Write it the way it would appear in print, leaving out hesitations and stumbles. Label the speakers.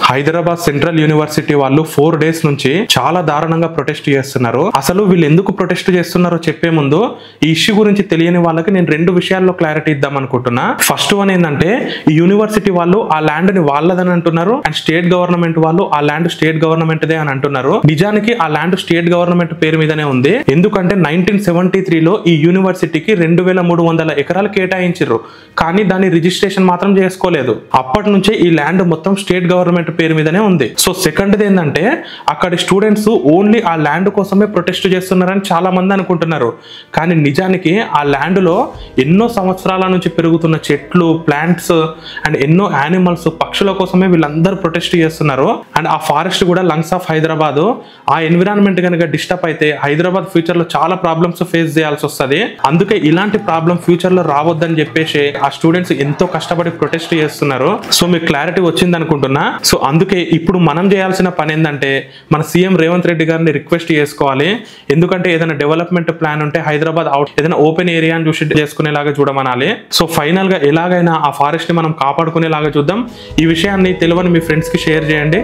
Speaker 1: Hyderabad central university వాళ్ళు 4 days నుంచి చాలా దారుణంగా ప్రొటెస్ట్ చేస్తున్నారు. అసలు వీళ్ళు ఎందుకు ప్రొటెస్ట్ చేస్తున్నారో చెప్పే ముందు ఈ ఇష్యూ గురించి తెలియని వాళ్ళకి నేను 2 విషయాల్లో క్లారిటీ ఇద్దాం అనుకుంటున్నా. ఫస్ట్ వన్ ఏంటంటే ఈ యూనివర్సిటీ వాళ్ళు ఆ ల్యాండ్ ని వాళ్ళదని అంటున్నారు అండ్ స్టేట్ గవర్నమెంట్ వాళ్ళు ఆ ల్యాండ్ స్టేట్ గవర్నమెంట్ దే అని అంటున్నారు. నిజానికి ఆ ల్యాండ్ స్టేట్ గవర్నమెంట్ పేరు మీదనే ఉంది. ఎందుకంటే 1973లో ఈ యూనివర్సిటీకి 2300 ఎకరాలు కేటాయించారు, కానీ దాని రిజిస్ట్రేషన్ మాత్రం చేసుకోలేదు. అప్పటి నుంచే ఈ ల్యాండ్ మొత్తం స్టేట్ గవర్నమెంట్ పేరు మీదనే ఉంది. సో సెకండ్ ఏంటంటే అక్కడి స్టూడెంట్స్ ఓన్లీ ఆ ల్యాండ్ కోసమే ప్రొటెస్ట్ చేస్తున్నారని చాలా మంది అనుకుంటున్నారు, కానీ నిజానికి ఆ ల్యాండ్ లో ఎన్నో సంవత్సరాల నుంచి పెరుగుతున్న చెట్లు, ప్లాంట్స్ అండ్ ఎన్నో యానిమల్స్, పక్షుల కోసమే వీళ్ళందరూ ప్రొటెస్ట్ చేస్తున్నారు. అండ్ ఆ ఫారెస్ట్ కూడా లంగ్స్ ఆఫ్ హైదరాబాద్. ఆ ఎన్విరాన్మెంట్ కనుక డిస్టర్బ్ అయితే హైదరాబాద్ ఫ్యూచర్ లో చాలా ప్రాబ్లమ్స్ ఫేస్ చేయాల్సి వస్తుంది. అందుకే ఇలాంటి ప్రాబ్లం ఫ్యూచర్ లో రావద్దని చెప్పేసి ఆ స్టూడెంట్స్ ఎంతో కష్టపడి ప్రొటెస్ట్ చేస్తున్నారు. సో మీకు క్లారిటీ వచ్చింది అనుకుంటున్నా. సో అందుకే ఇప్పుడు మనం చేయాల్సిన పని ఏంటంటే మన సీఎం రేవంత్ రెడ్డి గారిని రిక్వెస్ట్ చేసుకోవాలి. ఎందుకంటే ఏదైనా డెవలప్మెంట్ ప్లాన్ ఉంటే హైదరాబాద్ అవుట్ ఏదైనా ఓపెన్ ఏరియా చూసి చేసుకునేలాగా చూడమనాలి. సో ఫైనల్ గా ఎలాగైనా ఆ ఫారెస్ట్ ని మనం కాపాడుకునేలాగా చూద్దాం. ఈ విషయాన్ని తెలియని మీ ఫ్రెండ్స్ కి షేర్ చేయండి.